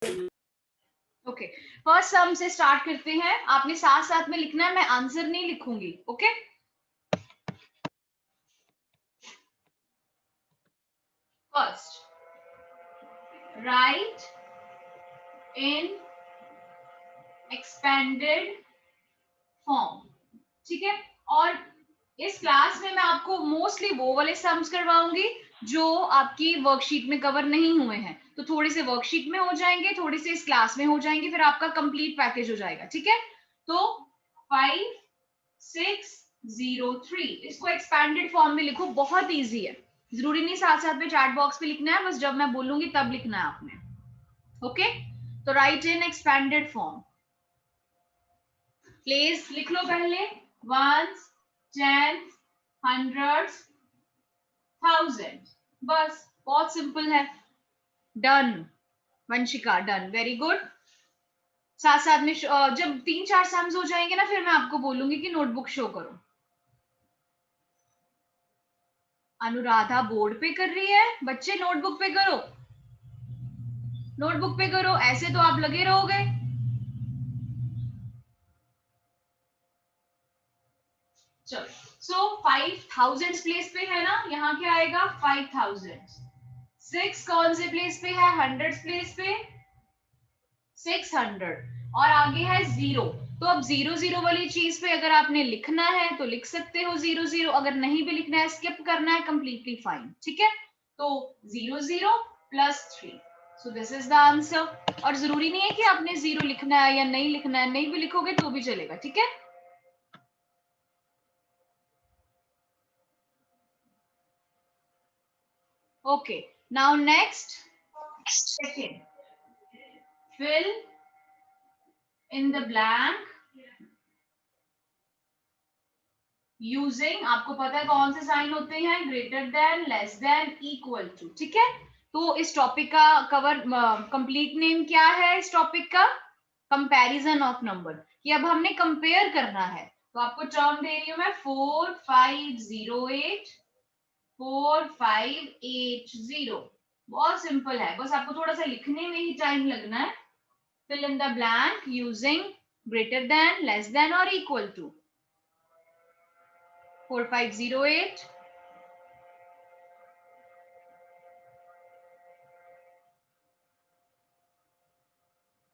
Okay, first सम से start करते हैं। आपने साथ साथ में लिखना है, मैं आंसर नहीं लिखूंगी। ओके, फर्स्ट राइट इन एक्सपेंडेड फॉर्म। ठीक है, और इस क्लास में मैं आपको मोस्टली वो वाले सम्स करवाऊंगी जो आपकी वर्कशीट में कवर नहीं हुए हैं। तो थोड़े से वर्कशीट में हो जाएंगे, थोड़े से इस क्लास में हो जाएंगे, फिर आपका कंप्लीट पैकेज हो जाएगा। ठीक है, तो 5603 इसको एक्सपैंडेड फॉर्म में लिखो, बहुत इजी है। जरूरी नहीं साथ साथ में चैट बॉक्स पे लिखना है, बस जब मैं बोलूंगी तब लिखना है आपने। ओके, तो राइट इन एक्सपैंडेड फॉर्म। प्लेस लिख लो पहले, वंस, टेंस, हंड्रेड्स, थाउजेंड। बस बहुत सिंपल है। Done Vanshika, done, very good. साथ साथ में जब 3-4 सम्स हो जाएंगे ना, फिर मैं आपको बोलूंगी कि नोटबुक शो करो। अनुराधा बोर्ड पे कर रही है, बच्चे नोटबुक पे करो, नोटबुक पे करो, ऐसे तो आप लगे रहोगे। चलो, सो 5000 प्लेस पे है ना, यहाँ क्या आएगा 5000। 6 कौन से प्लेस पे है, 100 प्लेस पे 600, और आगे है 0। तो अब 0 वाली चीज पे अगर आपने लिखना है तो लिख सकते हो 0, अगर नहीं भी लिखना है, स्किप करना है, कंप्लीटली फाइन। ठीक है, तो 0 plus 3, so this is the answer. और जरूरी नहीं है कि आपने 0 लिखना है या नहीं लिखना है, नहीं भी लिखोगे तो भी चलेगा। ठीक है, okay, now next, second, fill in the blank using, आपको पता है कौन से साइन होते हैं, greater than, less than, equal to. ठीक है, तो इस टॉपिक का कवर कंप्लीट नेम क्या है इस टॉपिक का, कंपैरिजन ऑफ नंबर, कि अब हमने कंपेयर करना है। तो आपको टर्म दे रही हूं मैं 4508 4580। बहुत सिंपल है, बस आपको थोड़ा सा लिखने में ही टाइम लगना है। Fill in the blank using greater than, less than और इक्वल टू। 4508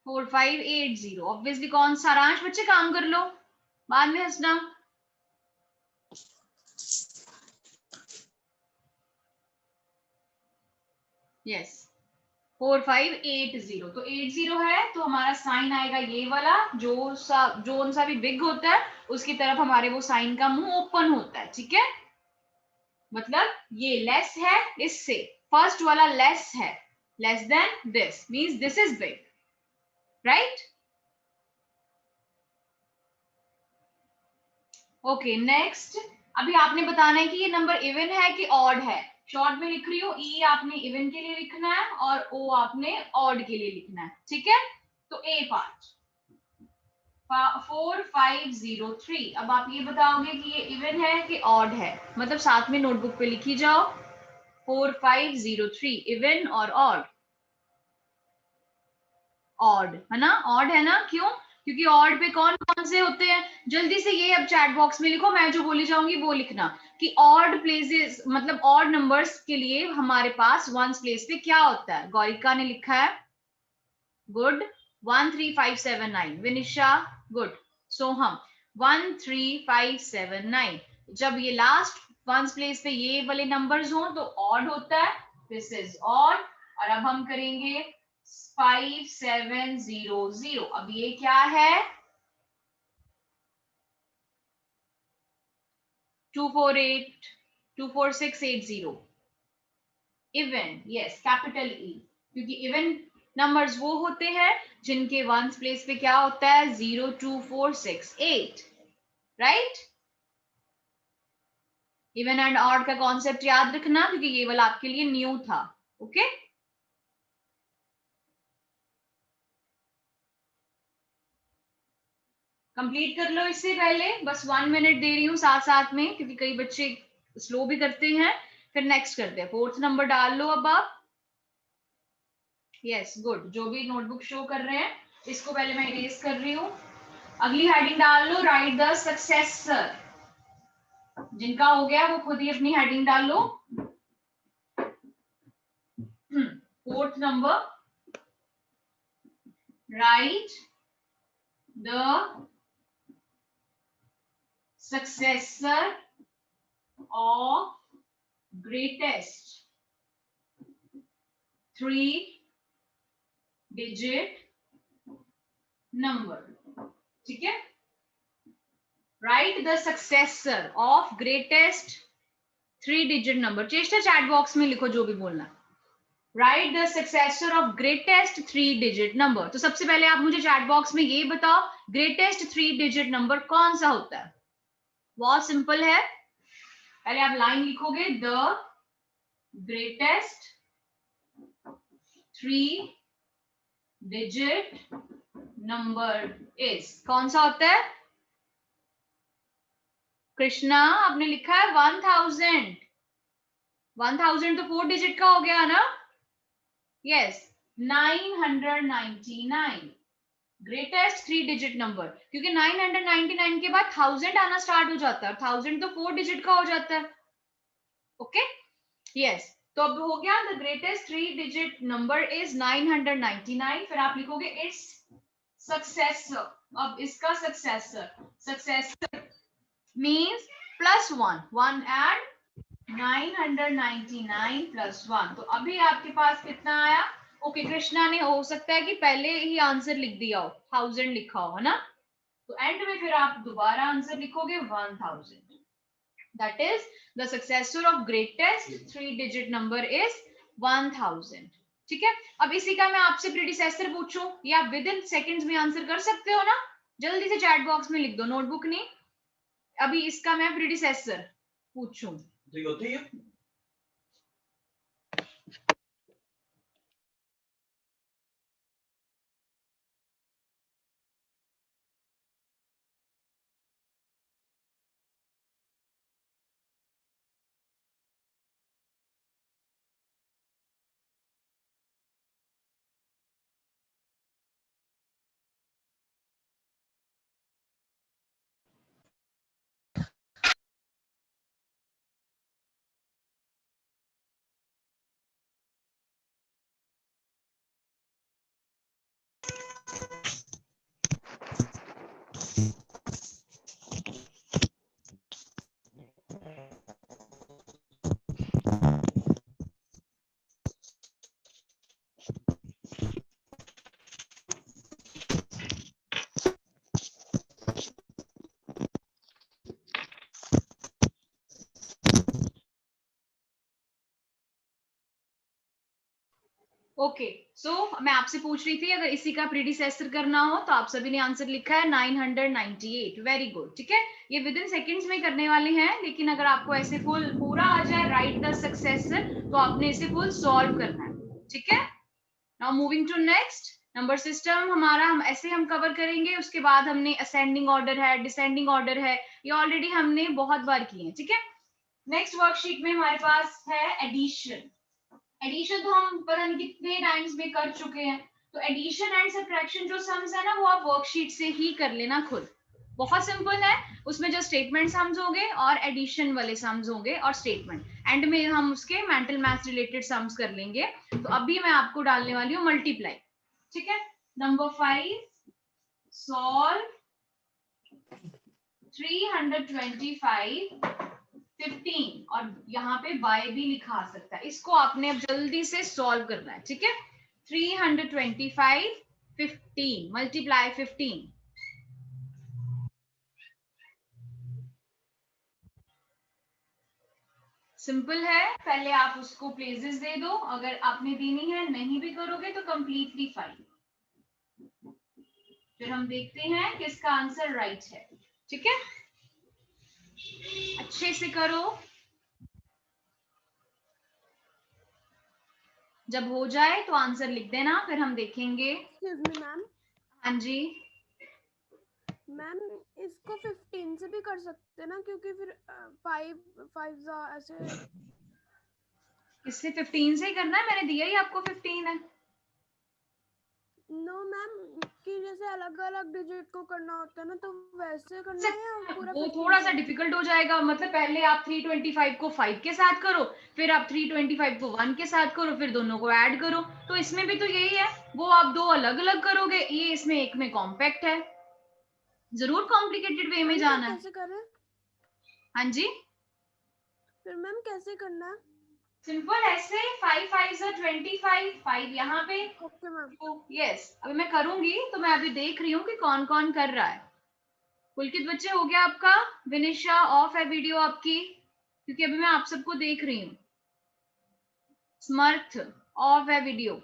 4580। ऑब्वियसली कौन, सारांश बच्चे काम कर लो, बाद में हंसना। यस, 4580। तो 80 है तो हमारा साइन आएगा ये वाला, जो सा भी बिग होता है उसकी तरफ हमारे वो साइन का मुंह ओपन होता है। ठीक है, मतलब ये लेस है इससे, फर्स्ट वाला लेस है, less than this means this is big, right. Okay, next, अभी आपने बताना है कि ये नंबर इवन है कि ऑड है। शॉर्ट में लिख रही हो, ई आपने इवन के लिए लिखना है और ओ आपने ऑड के लिए लिखना है। ठीक है, तो ए पार्ट 4503। अब आप ये बताओगे कि ये इवन है कि ऑड है, मतलब साथ में नोटबुक पे लिखी जाओ 4503 इवन और ऑड। ऑड है ना, ऑड है ना, क्यों, क्योंकि ऑड पे कौन कौन से होते हैं, जल्दी से ये अब चैट बॉक्स में लिखो, मैं जो बोली जाऊंगी वो लिखना, कि ऑड प्लेसेस मतलब ऑड नंबर्स के लिए हमारे पास वंस प्लेस पे क्या होता है। गौरिका ने लिखा है, गुड, 13579। विनिशा, गुड। सोहम, 13579। जब ये लास्ट वंस प्लेस पे ये वाले नंबर्स हो तो ऑड होता है, दिस इज ऑड। और अब हम करेंगे 5700। अब ये क्या है, 248 24680 इवन, यस, कैपिटल ई, क्योंकि इवन नंबर्स वो होते हैं जिनके वंस प्लेस पे क्या होता है 02468, राइट। इवन एंड ऑड का कॉन्सेप्ट याद रखना, क्योंकि ये वाला आपके लिए न्यू था। ओके, कंप्लीट कर लो इससे पहले, बस 1 मिनट दे रही हूँ साथ साथ में, क्योंकि कई बच्चे स्लो भी करते हैं। फिर नेक्स्ट करते हैं, फोर्थ नंबर डाल लो अब आप। यस गुड, जो भी नोटबुक शो कर रहे हैं इसको पहले मैं इरेज कर रही हूँ। अगली हेडिंग डाल लो, राइट द सक्सेसर। जिनका हो गया वो खुद ही अपनी हेडिंग डाल लो। Fourth number, right the successor of greatest 3-digit number. ठीक है, right the successor of greatest 3-digit number. Cheshta chat box में लिखो जो भी बोलना। Right the successor of greatest 3-digit number. तो सबसे पहले आप मुझे चैट बॉक्स में ये बताओ, ग्रेटेस्ट 3-digit नंबर कौन सा होता है? बहुत सिंपल है, पहले आप लाइन लिखोगे, the greatest 3-digit number is, कौन सा होता है? कृष्णा आपने लिखा है 1000। 1000 तो 4 digit का हो गया ना? यस, 999 ग्रेटेस्ट 3-digit नंबर, क्योंकि 999 के बाद 1000 आना स्टार्ट हो जाता है, 1000 तो 4 digit का हो जाता है। ओके, यस, तो अब हो गया, the greatest 3-digit number is 999। फिर आप लिखोगे इट्स सक्सेसर। अब इसका सक्सेसर मीन्स +1 एंड 999 +1। तो अभी आपके पास कितना आया? ओके, कृष्णा ने हो सकता है कि पहले ही आंसर लिख दिया हो, 1000 लिखा हो, है ना? तो एंड में फिर आप दोबारा आंसर लिखोगे 1000। That is the successor of greatest 3-digit number is 1000। ठीक है, अब इसी का मैं आपसे प्रीडिसेसर पूछूं, या विद इन सेकेंड्स में आंसर कर सकते हो ना? जल्दी से चैट बॉक्स में लिख दो, नोटबुक नहीं। अभी इसका मैं प्रीडिसेसर पूछूं, ओके सो मैं आपसे पूछ रही थी, अगर इसी का प्रीडिसेसर करना हो तो आप सभी ने आंसर लिखा है 998। वेरी गुड, ठीक है, ये विद इन सेकेंड्स में करने वाले हैं, लेकिन अगर आपको ऐसे फुल पूरा आ जाए राइट द सक्सेसर, तो आपने इसे फुल सॉल्व करना है। ठीक है, now moving to next, number system हमारा हम ऐसे हम कवर करेंगे। उसके बाद हमने असेंडिंग ऑर्डर है, डिसेंडिंग ऑर्डर है, ये ऑलरेडी हमने बहुत बार किए हैं। ठीक है, नेक्स्ट वर्कशीट में हमारे पास है एडिशन। एडिशन तो हम पता नहीं कितने टाइम्स में कर चुके हैं। तो एडिशन एंड सब्ट्रैक्शन जो सम्स है ना, वो आप वर्कशीट से ही कर लेना खुद, बहुत सिंपल है। उसमें जो स्टेटमेंट सम्स होंगे और एडिशन वाले सम्स होंगे और स्टेटमेंट, एंड में हम उसके मेंटल मैथ्स रिलेटेड सम्स कर लेंगे। तो अभी मैं आपको डालने वाली हूँ मल्टीप्लाई। ठीक है, नंबर 5 सॉल्व 325 15, और यहाँ पे बाय भी लिखा सकता है, इसको आपने अब जल्दी से सॉल्व करना है। ठीक है, 325 15 मल्टीप्लाई 15। सिंपल है, पहले आप उसको प्लेसेस दे दो, अगर आपने देनी है, नहीं भी करोगे तो कंप्लीटली फाइन। फिर हम देखते हैं किसका आंसर राइट है। ठीक है, अच्छे से करो, जब हो जाए तो आंसर लिख देना, फिर हम देखेंगे। Excuse me ma'am. हाँ जी मैम, इसको 15 से भी कर सकते ना, क्योंकि फिर 5 ऐसे। इससे 15 से ही करना है, मैंने दिया ही आपको 15 है। नो मैम, कि जैसे अलग अलग डिजिट को करना होता है ना, तो वैसे करना है या पूरा वो 15 थोड़ा सा से? डिफिकल्ट हो जाएगा, मतलब पहले आप 325 को 5 के साथ करो, फिर आप 325 को 1 के साथ करो, फिर दोनों को ऐड करो। तो इसमें भी तो यही है, वो आप दो अलग अलग करोगे, ये इसमें एक में कॉम्पैक्ट है। जरूर कॉम्प्लिकेटेड वे में मैम फिर जाना है। कैसे करें? हाँ जी, फिर मैम कैसे करना है? सिंपल ऐसे, 5 5 25, 5 यहाँ पे। Okay ma'am. यस, अभी मैं करूंगी तो मैं अभी देख रही हूँ कि कौन कौन कर रहा है। पुलकित बच्चे हो गया आपका? विनिशा ऑफ है वीडियो आपकी, क्योंकि अभी मैं आप सबको देख रही हूँ। स्मर्थ ऑफ है वीडियो।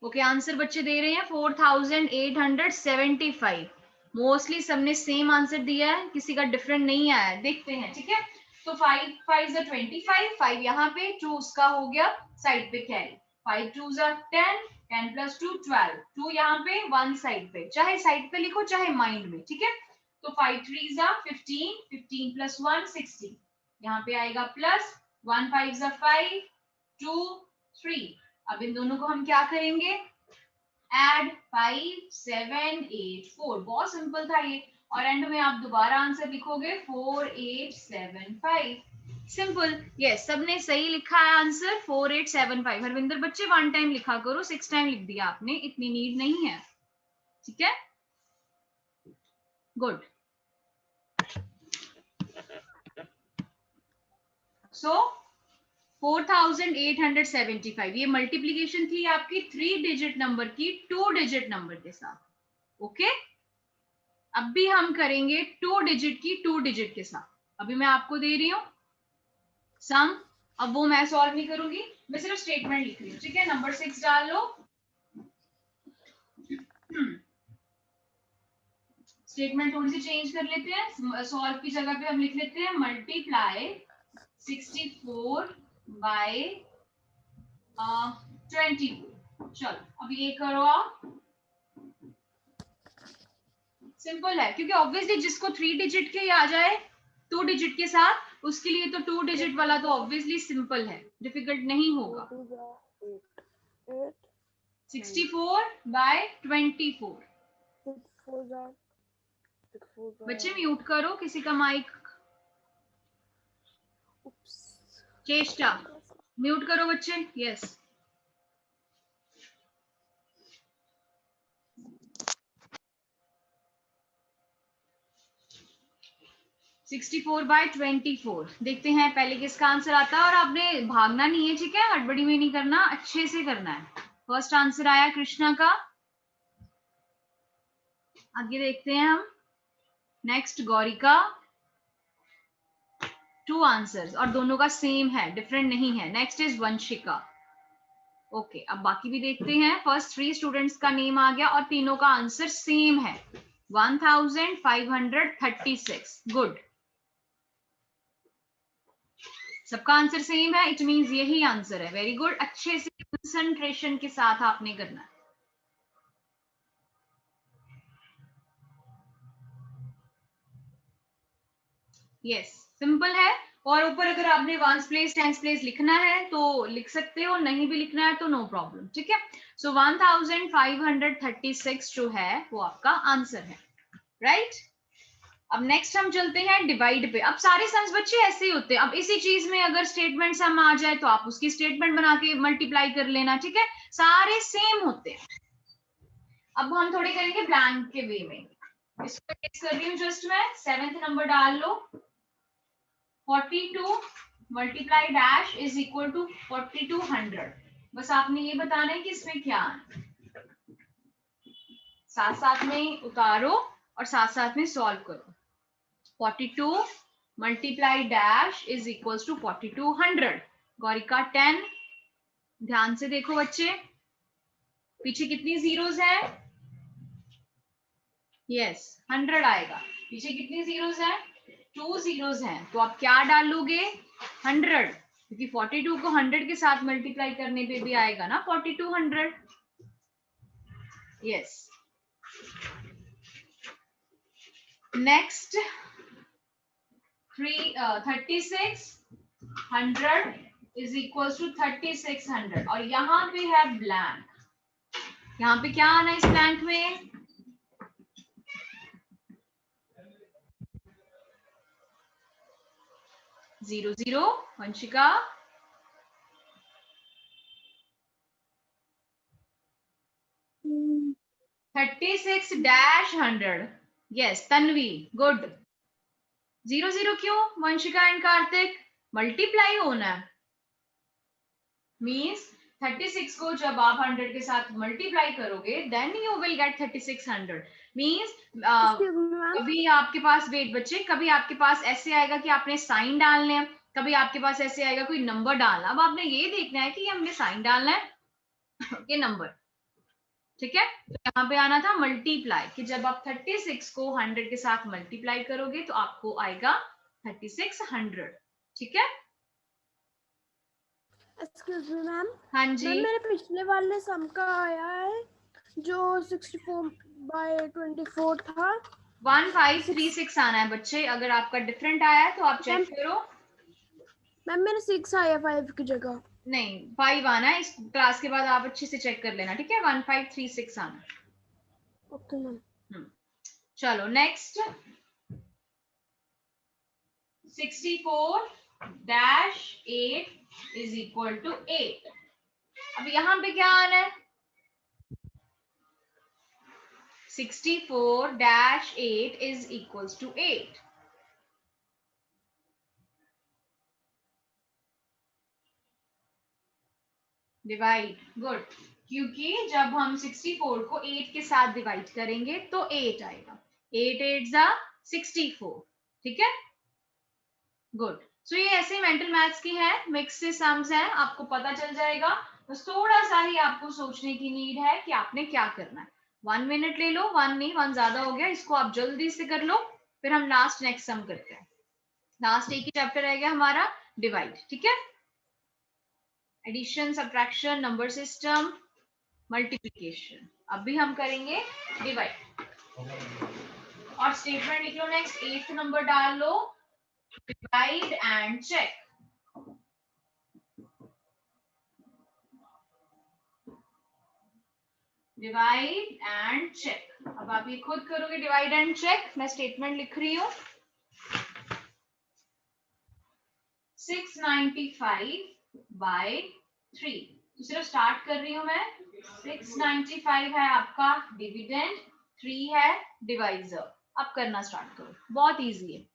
ओके, आंसर बच्चे दे रहे हैं 4875। मोस्टली सबने सेम आंसर दिया है, किसी का डिफरेंट नहीं आया है। देखते हैं, ठीक है। तो 5 5 25, 5 यहाँ पे, 2 उसका हो गया साइड पे कैरी। 5 2 10, 10 + 2 12, 2 यहाँ पे 1 साइड पे, चाहे साइड पे लिखो चाहे माइंड में, ठीक है। तो 5 3 15, 15 + 1 16, यहाँ पे आएगा प्लस 1 5 5 2 3। अब इन दोनों को हम क्या करेंगे? एड 5 7 8 4। बहुत सिंपल था ये। और एंड में आप दोबारा आंसर लिखोगे 4875। सिंपल। यस, सबने सही लिखा है आंसर 4875। हरविंदर बच्चे 1 टाइम लिखा करो, 6 टाइम लिख दिया आपने, इतनी नीड नहीं है, ठीक है। गुड। सो 4875 ये मल्टीप्लीकेशन थी आपकी 3 डिजिट नंबर की 2 डिजिट नंबर के साथ। ओके, अब भी हम करेंगे 2 डिजिट की 2 डिजिट के साथ। अभी मैं आपको दे रही हूं सम, अब वो मैं सॉल्व नहीं करूंगी, मैं सिर्फ स्टेटमेंट लिख रही हूँ, ठीक है। नंबर 6 डाल लो। स्टेटमेंट थोड़ी सी चेंज कर लेते हैं, सॉल्व की जगह पे हम लिख लेते हैं मल्टीप्लाई 64 बाय 24। चलो अब ये करो आप। सिंपल है, क्योंकि ऑब्वियसली जिसको 3 डिजिट के आ जाए 2 डिजिट के साथ, उसके लिए तो 2 डिजिट वाला तो ऑब्वियसली सिंपल है, डिफिकल्ट नहीं होगा। 64 बाय 24। बच्चे म्यूट करो किसी का माइक। चेष्टा म्यूट करो बच्चे। Yes, 64 by 24। देखते हैं पहले किसका आंसर आता है, और आपने भागना नहीं है, ठीक है, हड़बड़ी में नहीं करना, अच्छे से करना है। फर्स्ट आंसर आया कृष्णा का। आगे देखते हैं हम। नेक्स्ट गौरिका। 2 आंसर्स और दोनों का सेम है, डिफरेंट नहीं है। Next is Vanshika. ओके, अब बाकी भी देखते हैं। फर्स्ट 3 स्टूडेंट्स का नेम आ गया और तीनों का आंसर सेम है, 1536। गुड, सबका आंसर सेम है, इट मींस यही आंसर है। वेरी गुड, अच्छे से कंसंट्रेशन के साथ आपने करना है। यस, सिंपल है। और ऊपर अगर आपने वंस प्लेस टेंस प्लेस लिखना है तो लिख सकते हो, नहीं भी लिखना है तो नो प्रॉब्लम, ठीक है। सो 1536 जो है वो आपका आंसर है, राइट। अब नेक्स्ट हम चलते हैं डिवाइड पे। अब सारे सम्स बच्चे ऐसे ही होते हैं। अब इसी चीज में अगर स्टेटमेंट सम आ जाए तो आप उसकी स्टेटमेंट बना के मल्टीप्लाई कर लेना, ठीक है, सारे सेम होते हैं। अब हम थोड़े करेंगे ब्लैंक के वे में। इसको टेस्ट कर रही हूँ जस्ट मैं। 7th नंबर डाल लो। 42 multiply dash is equal to 4200। बस आपने ये बताना है कि इसमें क्या है, साथ साथ में उतारो और साथ साथ में सॉल्व करो। 42 multiply dash is equal to 4200। Gaurika 10। ध्यान से देखो बच्चे, पीछे कितनी जीरोस हैं? यस, 100 आएगा। पीछे कितनी जीरोस हैं? 2 जीरोस हैं। तो आप क्या डालोगे? 100, क्योंकि 42 को 100 के साथ मल्टीप्लाई करने पे भी आएगा ना 4200। Yes, next 3600 is equal to 3600 और यहाँ पे है ब्लैंक। यहाँ पे क्या आना है इस ब्लैंक में? 0 0। वंशिका 36-100। Yes Tanvi good. 0 0 क्यों वंशिका एंड कार्तिक? मल्टीप्लाई होना है, मीन्स 36 को जब आप 100 के साथ मल्टीप्लाई करोगे then you will get 3600। Means excuse me ma'am. कभी आपके पास, वेट बच्चे, कभी आपके पास ऐसे आएगा कि आपने साइन डालने हैं, कभी आपके पास ऐसे आएगा कोई नंबर डालना। अब आपने ये देखना है कि हमने साइन डालना है कि नंबर। ठीक है, तो यहाँ पे आना था मल्टीप्लाई, कि जब आप 36 को 100 के साथ मल्टीप्लाई करोगे तो आपको आएगा 3600। ठीक है, एक्सक्यूज मी मैम। हाँ जी। मैम मेरे पिछले वाले सम का आया है जो 64/24 था। 1536 आना है बच्चे। अगर आपका डिफरेंट आया है तो आप चेक करो। मैम मेरे 6 आया 5 की जगह। नहीं 5 आना है। इस क्लास के बाद आप अच्छे से चेक कर लेना, ठीक है। 1536 आना। Okay ma'am. चलो नेक्स्ट। 64-8 is equal to 8। अब यहाँ पे क्या आना है? 64-8 is equals to 8। Divide, good, क्योंकि जब हम 64 को 8 के साथ डिवाइड करेंगे तो 8 आएगा। 8 8 जा 64। ठीक है, गुड। सो ये ऐसे मेंटल मैथ्स की है, मिक्स से सम्स है, आपको पता चल जाएगा। बस थोड़ा सा ही आपको सोचने की नीड है कि आपने क्या करना है। 1 मिनट ले लो, 1 नहीं 1 ज्यादा हो गया, इसको आप जल्दी से कर लो, फिर हम लास्ट नेक्स्ट सम करते हैं। लास्ट एक ही चैप्टर रह गया हमारा, डिवाइड। ठीक है, addition, subtraction, number system, multiplication. अब भी हम करेंगे डिवाइड। और स्टेटमेंट लिख लो नेक्स्ट, 8th नंबर डाल लो, divide and check. Divide and check. अब आप ये खुद करोगे डिवाइड एंड चेक, मैं स्टेटमेंट लिख रही हूं। 695/3। तो सिर्फ स्टार्ट कर रही हूं मैं। 695 है आपका डिविडेंड, 3 है डिवाइजर। अब करना स्टार्ट करो, बहुत इजी है।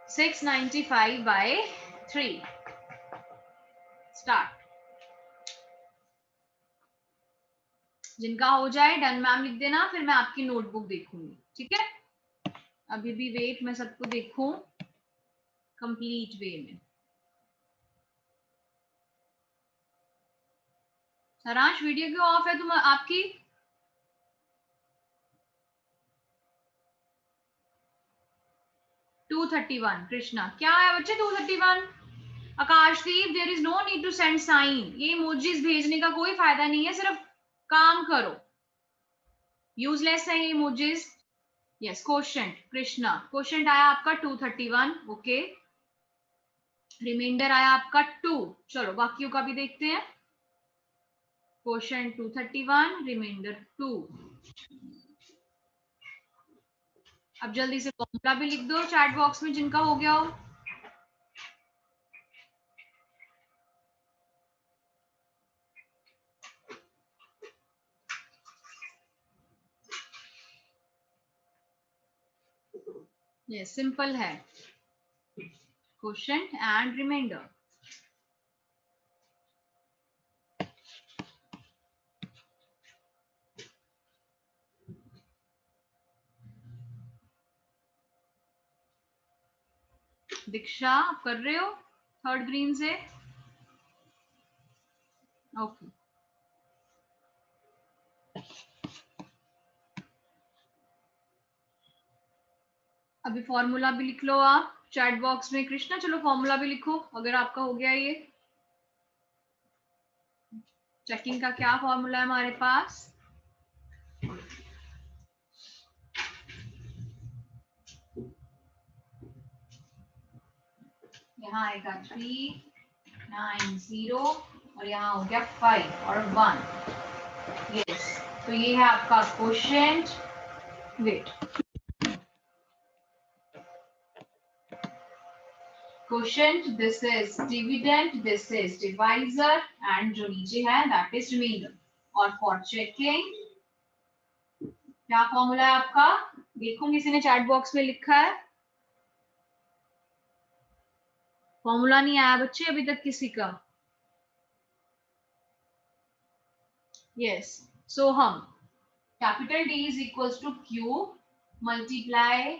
695/3 स्टार्ट। जिनका हो जाए डन मैम लिख देना, फिर मैं आपकी नोटबुक देखूंगी। ठीक है, अभी भी वेट, मैं सबको देखूं कंप्लीट वे में। सारांश वीडियो क्यों ऑफ है तुम आपकी? $231 कृष्णा, क्या है बच्चे 231? Akashdeep, there is no need to send sign. ये इमोजीज भेजने का कोई फायदा नहीं है, सिर्फ काम करो, यूजलेस है ये emojis. Yes, quotient Krishna, quotient आया आपका 231। ओके, रिमाइंडर आया आपका 2। चलो बाकियों का भी देखते हैं। Quotient 231, remainder 2। अब जल्दी से फॉर्मूला भी लिख दो चैट बॉक्स में जिनका हो गया हो। ये सिंपल है, क्वोशंट एंड रिमाइंडर। दीक्षा, आप कर रहे हो थर्ड ग्रीन से? ओके, अभी फॉर्मूला भी लिख लो आप चैट बॉक्स में। कृष्णा चलो फॉर्मूला भी लिखो अगर आपका हो गया। ये चेकिंग का क्या फॉर्मूला है हमारे पास? यहाँ आएगा 390 और यहाँ हो गया 5 और 1। यस, तो ये है आपका quotient. Wait, quotient, this is dividend, this is divisor, and जो नीचे है दैट इज रिमाइंडर। और फॉर चेकिंग क्या फॉर्मूला है आपका? देखो किसी ने चैट बॉक्स में लिखा है, फॉर्मूला नहीं आया बच्चे अभी तक किसी का? यस, सो हम capital D is equals to Q multiply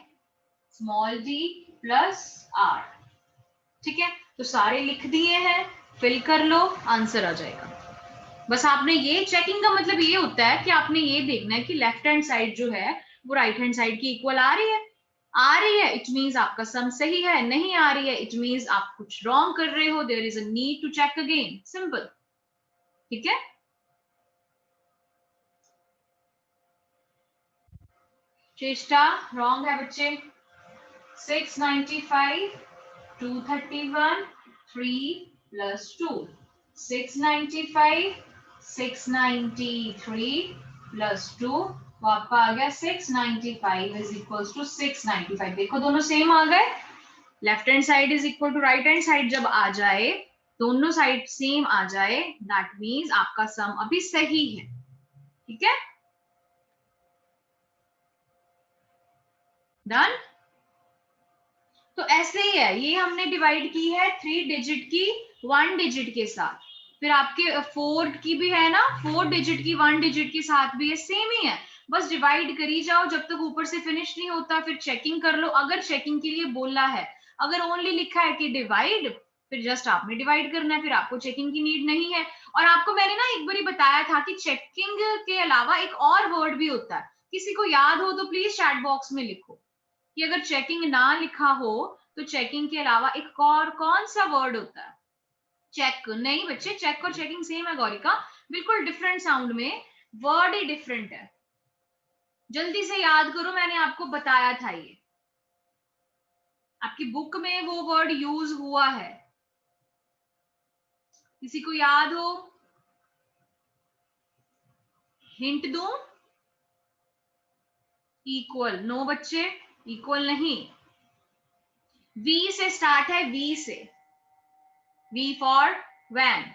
small d plus R। ठीक है, तो सारे लिख दिए हैं, फिल कर लो, आंसर आ जाएगा। बस आपने ये चेकिंग का मतलब ये होता है कि आपने ये देखना है कि लेफ्ट हैंड साइड जो है वो राइट हैंड साइड की इक्वल आ रही है। आ रही है इट मींस आपका सम सही है, नहीं आ रही है इट मींस आप कुछ रॉन्ग कर रहे हो, there is a need to check again, simple. ठीक है, चेष्टा रॉन्ग है बच्चे। 695 231 3 प्लस 2, 695 693 प्लस 2, तो आपका आ गया 695 इज इक्वल टू 695। देखो दोनों सेम आ गए, left hand side is equal to right hand side जब आ जाए, दोनों साइड सेम आ जाए, दैट मीन्स आपका सम अभी सही है। ठीक है, डन। तो ऐसे ही है, ये हमने डिवाइड की है 3 डिजिट की 1 डिजिट के साथ, फिर आपके 4 की भी है ना, 4 डिजिट की 1 डिजिट के साथ भी है, सेम ही है, बस डिवाइड करी जाओ जब तक ऊपर से फिनिश नहीं होता, फिर चेकिंग कर लो। अगर चेकिंग के लिए बोला है, अगर ओनली लिखा है कि डिवाइड, फिर जस्ट आपने डिवाइड करना है, फिर आपको चेकिंग की नीड नहीं है। और आपको मैंने ना एक बार बताया था कि चेकिंग के अलावा एक और वर्ड भी होता है, किसी को याद हो तो प्लीज चैट बॉक्स में लिखो कि अगर चेकिंग ना लिखा हो तो चेकिंग के अलावा एक और कौन सा वर्ड होता है? चेक नहीं बच्चे, चेक और चेकिंग सेम है गौरिका, बिल्कुल डिफरेंट साउंड में, वर्ड ही डिफरेंट है। जल्दी से याद करो, मैंने आपको बताया था, ये आपकी बुक में वो वर्ड यूज हुआ है, किसी को याद हो? हिंट दूं? इक्वल। नो बच्चे, इक्वल नहीं, वी से स्टार्ट है, वी से, वी फॉर वैन।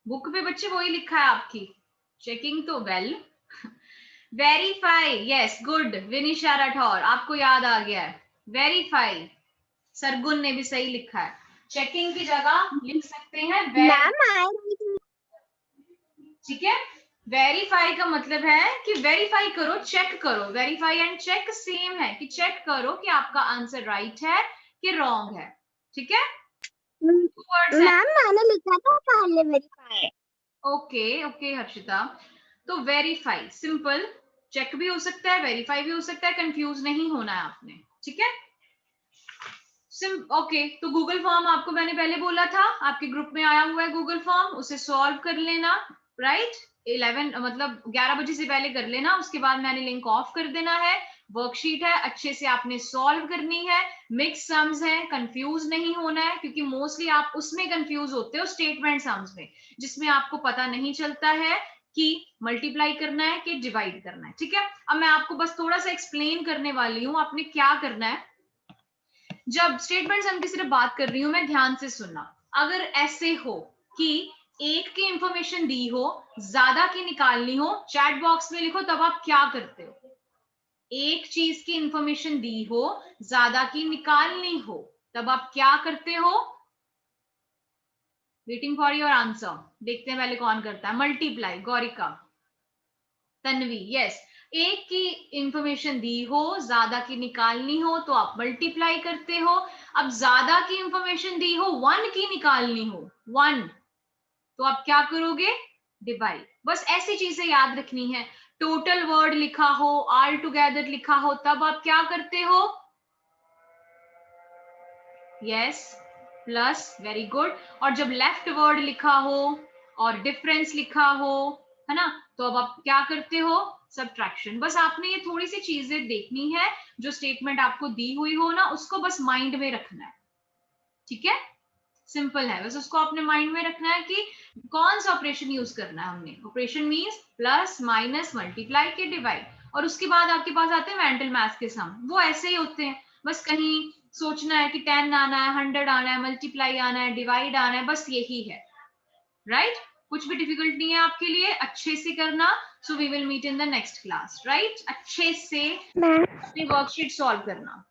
बुक पे बच्चे वही लिखा है आपकी, चेकिंग तो well verify, yes good, Vinisha Rathore, आपको याद आ गया है, वेरीफाई। सरगुन ने भी सही लिखा है, चेकिंग की जगह लिख सकते हैं ठीक है, वेरीफाई का मतलब है कि वेरीफाई करो, चेक करो, वेरीफाई एंड चेक सेम है, कि चेक करो कि आपका आंसर राइट है कि रॉन्ग है। ठीक है, मैम मैंने लिखा था पहले वेरीफाई। ओके ओके हर्षिता, तो वेरीफाई सिंपल, चेक भी हो सकता है, वेरीफाई भी हो सकता है, कंफ्यूज नहीं होना है आपने। ठीक है, ओके, तो गूगल फॉर्म आपको मैंने पहले बोला था, आपके ग्रुप में आया हुआ है गूगल फॉर्म, उसे सॉल्व कर लेना, राइट? 11 मतलब 11 बजे से पहले कर लेना, उसके बाद मैंने लिंक ऑफ कर देना है। वर्कशीट है, अच्छे से आपने सॉल्व करनी है, मिक्स सम्स है, कंफ्यूज नहीं होना है, क्योंकि मोस्टली आप उसमें कंफ्यूज होते हो स्टेटमेंट सम्स में, जिसमें आपको पता नहीं चलता है कि मल्टीप्लाई करना है कि डिवाइड करना है। ठीक है, अब मैं आपको बस थोड़ा सा एक्सप्लेन करने वाली हूँ, आपने क्या करना है। जब स्टेटमेंट सम की सिर्फ बात कर रही हूं मैं, ध्यान से सुनना, अगर ऐसे हो कि एक की इंफॉर्मेशन दी हो, ज्यादा की निकालनी हो, चैट बॉक्स में लिखो तब आप क्या करते हो। एक चीज की इंफॉर्मेशन दी हो, ज्यादा की निकालनी हो, तब आप क्या करते हो? वेटिंग फॉर योर आंसर, देखते हैं पहले कौन करता है। मल्टीप्लाई, गौरिका, तन्वी, यस, एक की इंफॉर्मेशन दी हो, ज्यादा की निकालनी हो तो आप मल्टीप्लाई करते हो। अब ज्यादा की इंफॉर्मेशन दी हो, 1 की निकालनी हो, 1, तो आप क्या करोगे? डिवाइड। बस ऐसी चीजें याद रखनी है। टोटल वर्ड लिखा हो, ऑल टुगेदर लिखा हो, तब आप क्या करते हो? Yes, plus, very good. और जब लेफ्ट वर्ड लिखा हो और डिफरेंस लिखा हो, है ना, तो अब आप क्या करते हो? सब्ट्रैक्शन। बस आपने ये थोड़ी सी चीजें देखनी है, जो स्टेटमेंट आपको दी हुई हो ना, उसको बस माइंड में रखना है। ठीक है, सिंपल है, बस उसको अपने माइंड में रखना है कि कौन सा ऑपरेशन यूज करना है हमने। Operation means plus minus multiply के डिवाइड, और उसके बाद आपके पास आते हैं मेंटल मैथ्स के सम, वो ऐसे ही होते हैं, बस कहीं सोचना है कि 10 आना है, 100 आना है, मल्टीप्लाई आना है, डिवाइड आना है, बस यही है, राइट? कुछ भी डिफिकल्ट नहीं है आपके लिए, अच्छे से करना। So we will meet in the next class, right? अच्छे से अपनी वर्कशीट सॉल्व करना।